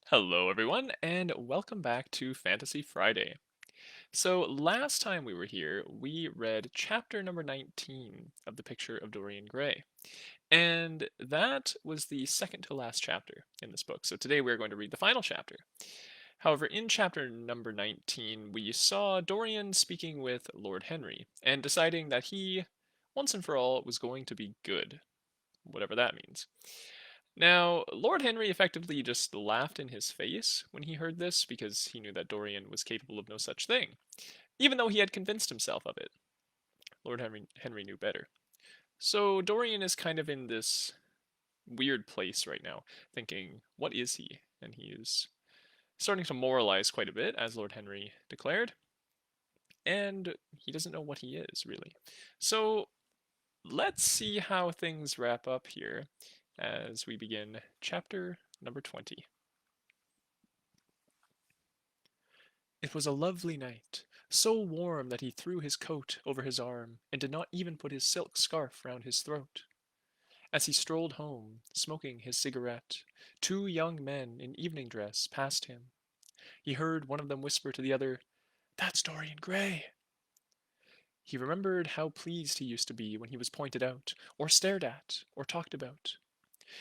Hello, everyone, and welcome back to Fantasy Friday. So, last time we were here, we read chapter number 19 of The Picture of Dorian Gray. And that was the second to last chapter in this book. So, today we're going to read the final chapter. However, in chapter number 19, we saw Dorian speaking with Lord Henry and deciding that he, once and for all, was going to be good, whatever that means. Now, Lord Henry effectively just laughed in his face when he heard this because he knew that Dorian was capable of no such thing, even though he had convinced himself of it. Lord Henry knew better. So Dorian is kind of in this weird place right now, thinking, what is he? And he is starting to moralize quite a bit, as Lord Henry declared, and he doesn't know what he is, really. So let's see how things wrap up here as we begin chapter number 20. It was a lovely night, so warm that he threw his coat over his arm and did not even put his silk scarf round his throat. As he strolled home, smoking his cigarette, two young men in evening dress passed him. He heard one of them whisper to the other, "That's Dorian Gray." He remembered how pleased he used to be when he was pointed out, or stared at, or talked about.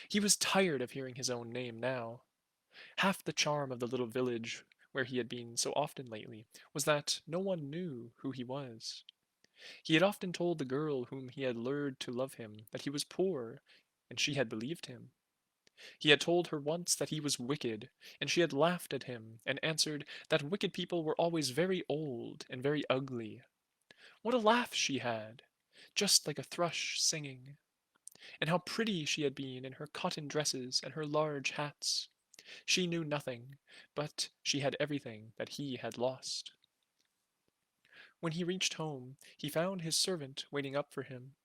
He was tired of hearing his own name now. Half the charm of the little village where he had been so often lately was that no one knew who he was. He had often told the girl whom he had lured to love him that he was poor, and she had believed him. He had told her once that he was wicked, and she had laughed at him and answered that wicked people were always very old and very ugly. What a laugh she had! Just like a thrush singing. And how pretty she had been in her cotton dresses and her large hats. She knew nothing, but she had everything that he had lost. When he reached home, he found his servant waiting up for him.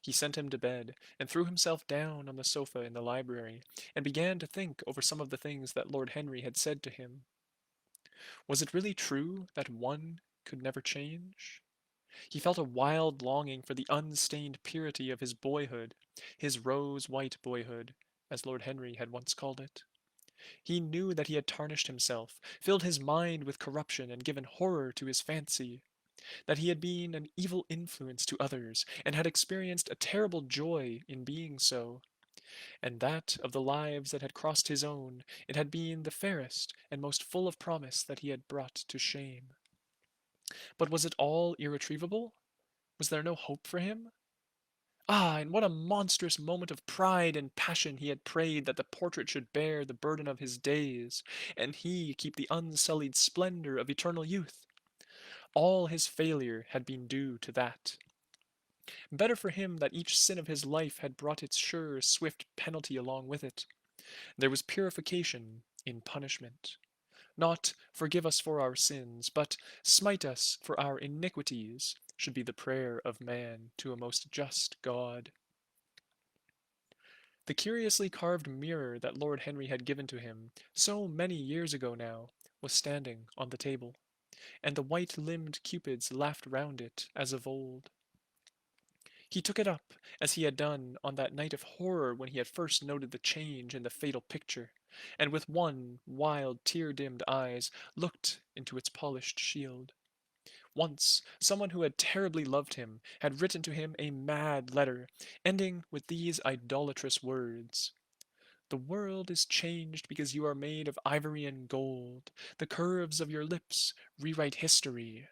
He sent him to bed, and threw himself down on the sofa in the library, and began to think over some of the things that Lord Henry had said to him. Was it really true that one could never change? He felt a wild longing for the unstained purity of his boyhood, his rose-white boyhood, as Lord Henry had once called it. He knew that he had tarnished himself, filled his mind with corruption, and given horror to his fancy, that he had been an evil influence to others, and had experienced a terrible joy in being so, and that of the lives that had crossed his own, it had been the fairest and most full of promise that he had brought to shame. But was it all irretrievable? Was there no hope for him? Ah, in what a monstrous moment of pride and passion he had prayed that the portrait should bear the burden of his days, and he keep the unsullied splendor of eternal youth! All his failure had been due to that. Better for him that each sin of his life had brought its sure, swift penalty along with it. There was purification in punishment. Not "forgive us for our sins," but "smite us for our iniquities," should be the prayer of man to a most just God. The curiously carved mirror that Lord Henry had given to him, so many years ago now, was standing on the table, and the white-limbed cupids laughed round it as of old. He took it up, as he had done on that night of horror when he had first noted the change in the fatal picture, and with one wild, tear-dimmed eyes looked into its polished shield. Once, someone who had terribly loved him had written to him a mad letter, ending with these idolatrous words: "The world is changed because you are made of ivory and gold. The curves of your lips rewrite history."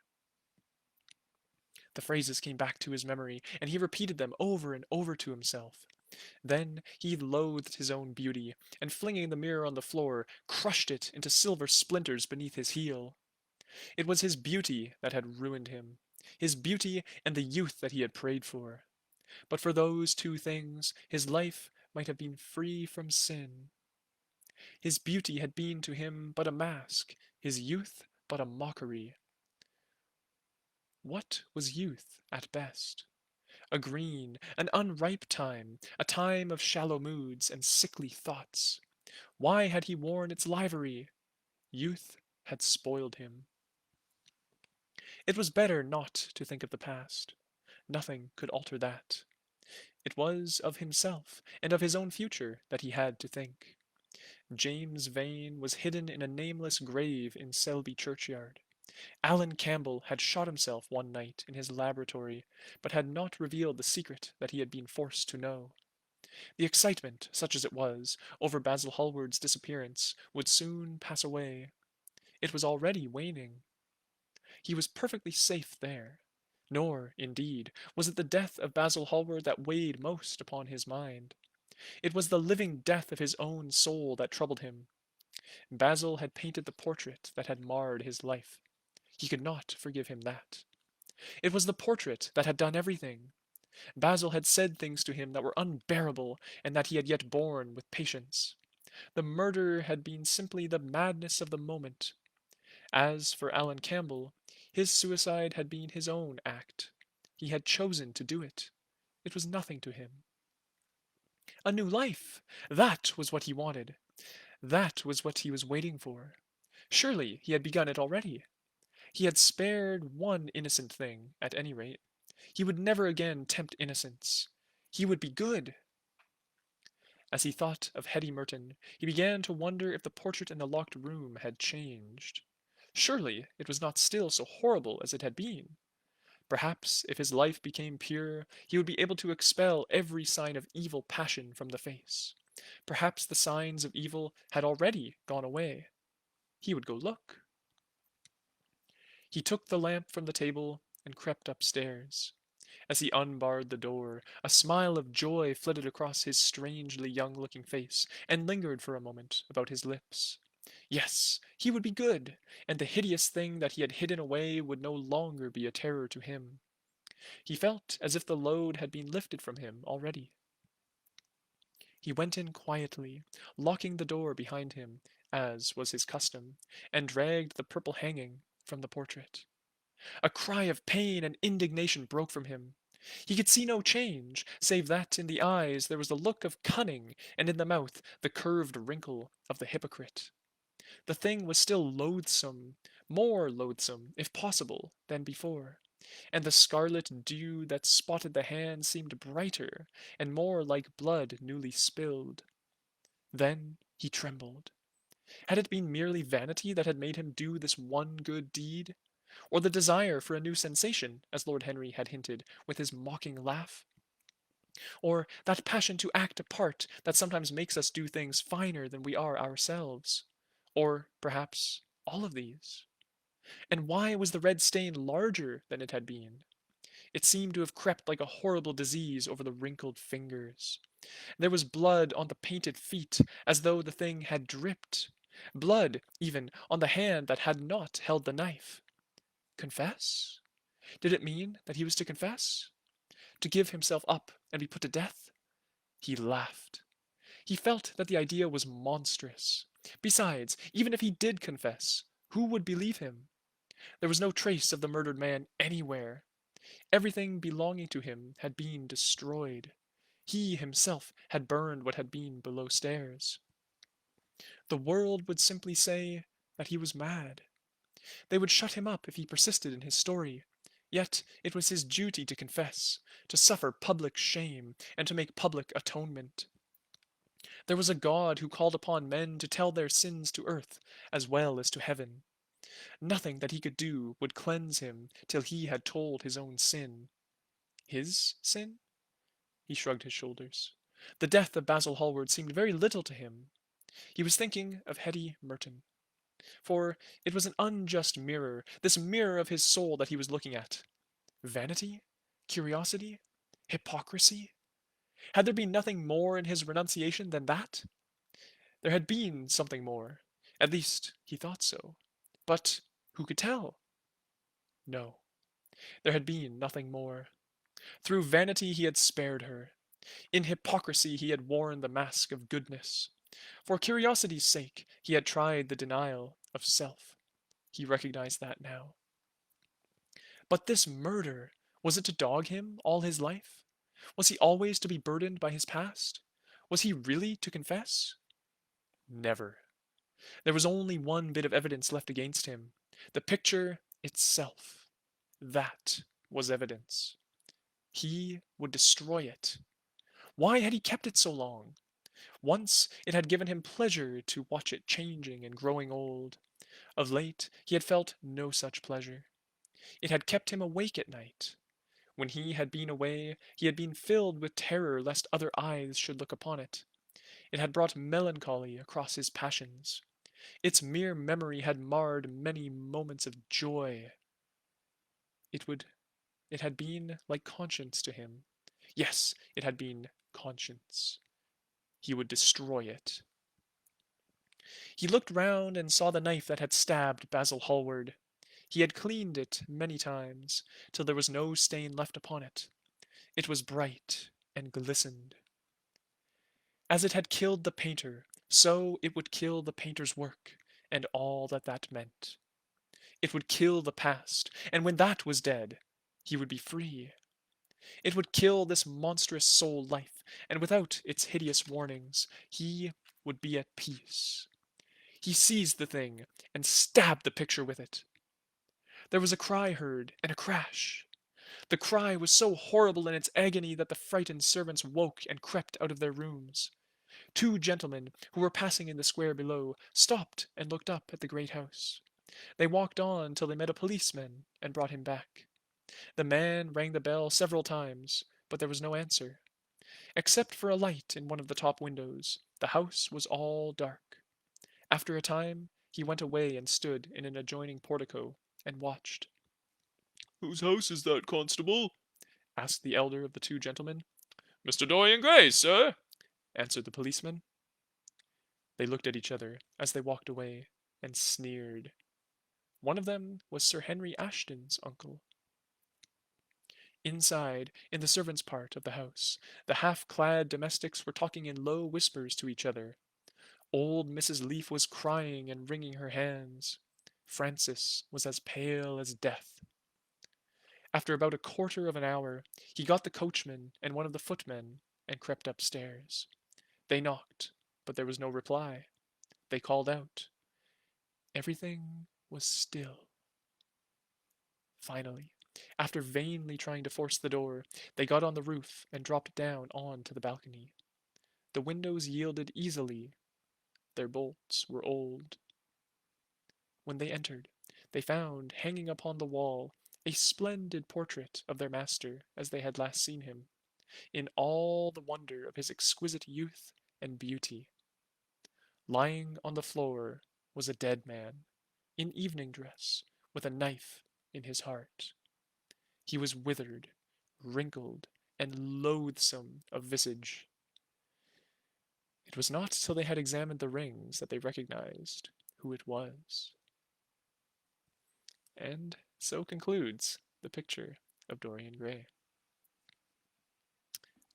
The phrases came back to his memory, and he repeated them over and over to himself. Then he loathed his own beauty, and flinging the mirror on the floor, crushed it into silver splinters beneath his heel. It was his beauty that had ruined him, his beauty and the youth that he had prayed for. But for those two things, his life might have been free from sin. His beauty had been to him but a mask, his youth but a mockery. What was youth at best? A green, an unripe time, a time of shallow moods and sickly thoughts. Why had he worn its livery? Youth had spoiled him. It was better not to think of the past. Nothing could alter that. It was of himself and of his own future that he had to think. James Vane was hidden in a nameless grave in Selby churchyard. Alan Campbell had shot himself one night in his laboratory, but had not revealed the secret that he had been forced to know. The excitement, such as it was, over Basil Hallward's disappearance would soon pass away. It was already waning. He was perfectly safe there. Nor, indeed, was it the death of Basil Hallward that weighed most upon his mind. It was the living death of his own soul that troubled him. Basil had painted the portrait that had marred his life. He could not forgive him that. It was the portrait that had done everything. Basil had said things to him that were unbearable, and that he had yet borne with patience. The murder had been simply the madness of the moment. As for Alan Campbell, his suicide had been his own act. He had chosen to do it. It was nothing to him. A new life! That was what he wanted. That was what he was waiting for. Surely he had begun it already. He had spared one innocent thing, at any rate. He would never again tempt innocence. He would be good. As he thought of Hetty Merton, he began to wonder if the portrait in the locked room had changed. Surely it was not still so horrible as it had been. Perhaps, if his life became pure, he would be able to expel every sign of evil passion from the face. Perhaps the signs of evil had already gone away. He would go look. He took the lamp from the table and crept upstairs. As he unbarred the door, a smile of joy flitted across his strangely young-looking face, and lingered for a moment about his lips. Yes, he would be good, and the hideous thing that he had hidden away would no longer be a terror to him. He felt as if the load had been lifted from him already. He went in quietly, locking the door behind him, as was his custom, and dragged the purple hanging from the portrait. A cry of pain and indignation broke from him. He could see no change, save that in the eyes there was the look of cunning, and in the mouth the curved wrinkle of the hypocrite. The thing was still loathsome, more loathsome, if possible, than before, and the scarlet dew that spotted the hand seemed brighter and more like blood newly spilled. Then he trembled. Had it been merely vanity that had made him do this one good deed? Or the desire for a new sensation, as Lord Henry had hinted, with his mocking laugh? Or that passion to act a part that sometimes makes us do things finer than we are ourselves? Or, perhaps, all of these? And why was the red stain larger than it had been? It seemed to have crept like a horrible disease over the wrinkled fingers. There was blood on the painted feet, as though the thing had dripped. Blood, even, on the hand that had not held the knife. Confess? Did it mean that he was to confess? To give himself up and be put to death? He laughed. He felt that the idea was monstrous. Besides, even if he did confess, who would believe him? There was no trace of the murdered man anywhere. Everything belonging to him had been destroyed. He himself had burned what had been below stairs. The world would simply say that he was mad. They would shut him up if he persisted in his story. Yet it was his duty to confess, to suffer public shame, and to make public atonement. There was a God who called upon men to tell their sins to earth as well as to heaven. Nothing that he could do would cleanse him till he had told his own sin. His sin? He shrugged his shoulders. The death of Basil Hallward seemed very little to him. He was thinking of Hetty Merton. For it was an unjust mirror, this mirror of his soul that he was looking at. Vanity? Curiosity? Hypocrisy? Had there been nothing more in his renunciation than that? There had been something more. At least, he thought so. But who could tell? No, there had been nothing more. Through vanity he had spared her. In hypocrisy he had worn the mask of goodness. For curiosity's sake he had tried the denial of self. He recognized that now. But this murder, was it to dog him all his life? Was he always to be burdened by his past? Was he really to confess? Never. There was only one bit of evidence left against him, the picture itself. That was evidence. He would destroy it. Why had he kept it so long? Once it had given him pleasure to watch it changing and growing old. Of late he had felt no such pleasure. It had kept him awake at night. When he had been away, he had been filled with terror lest other eyes should look upon it. It had brought melancholy across his passions. Its mere memory had marred many moments of joy. It would it had been like conscience to him. Yes, it had been conscience. He would destroy it. He looked round and saw the knife that had stabbed Basil Hallward. He had cleaned it many times, till there was no stain left upon it. It was bright and glistened. As it had killed the painter, so it would kill the painter's work, and all that that meant. It would kill the past, and when that was dead, he would be free. It would kill this monstrous soul life, and without its hideous warnings, he would be at peace. He seized the thing and stabbed the picture with it. There was a cry heard, and a crash. The cry was so horrible in its agony that the frightened servants woke and crept out of their rooms. Two gentlemen, who were passing in the square below, stopped and looked up at the great house. They walked on till they met a policeman and brought him back. The man rang the bell several times, but there was no answer. Except for a light in one of the top windows, the house was all dark. After a time, he went away and stood in an adjoining portico and watched. "Whose house is that, constable?" asked the elder of the two gentlemen. "Mr. Dorian Gray, sir," answered the policeman. They looked at each other as they walked away, and sneered. One of them was Sir Henry Ashton's uncle. Inside, in the servants' part of the house, the half-clad domestics were talking in low whispers to each other. Old Mrs. Leaf was crying and wringing her hands. Francis was as pale as death. After about a quarter of an hour, he got the coachman and one of the footmen and crept upstairs. They knocked, but there was no reply. They called out. Everything was still. Finally, after vainly trying to force the door, they got on the roof and dropped down on to the balcony. The windows yielded easily. Their bolts were old. When they entered, they found hanging upon the wall a splendid portrait of their master as they had last seen him, in all the wonder of his exquisite youth and beauty. Lying on the floor was a dead man, in evening dress, with a knife in his heart. He was withered, wrinkled, and loathsome of visage. It was not till they had examined the rings that they recognized who it was. And so concludes the picture of Dorian Gray.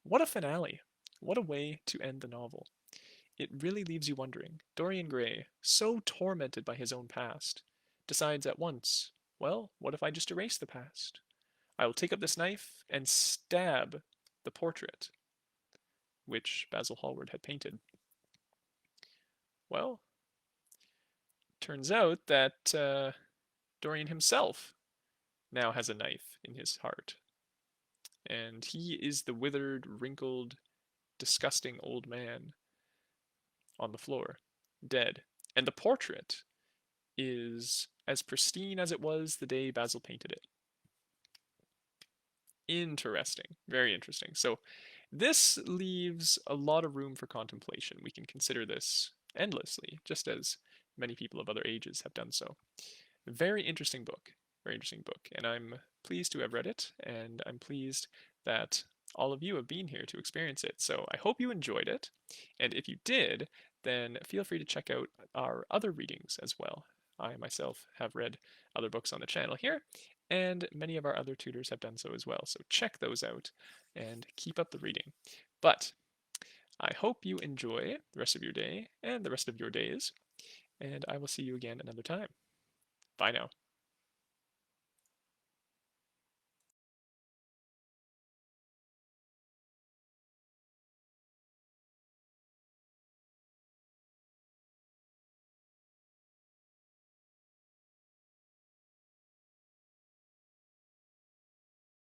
What a finale! What a way to end the novel. It really leaves you wondering. Dorian Gray, so tormented by his own past, decides at once, well, what if I just erase the past? I will take up this knife and stab the portrait which Basil Hallward had painted. Well, turns out that Dorian himself now has a knife in his heart. And he is the withered, wrinkled, disgusting old man on the floor, dead. And the portrait is as pristine as it was the day Basil painted it. Interesting. Very interesting. So this leaves a lot of room for contemplation. We can consider this endlessly, just as many people of other ages have done so. Very interesting book. Very interesting book. And I'm pleased to have read it, and I'm pleased that all of you have been here to experience it. So I hope you enjoyed it. And if you did, then feel free to check out our other readings as well. I myself have read other books on the channel here, and many of our other tutors have done so as well. So check those out and keep up the reading. But I hope you enjoy the rest of your day and the rest of your days, and I will see you again another time. Bye now.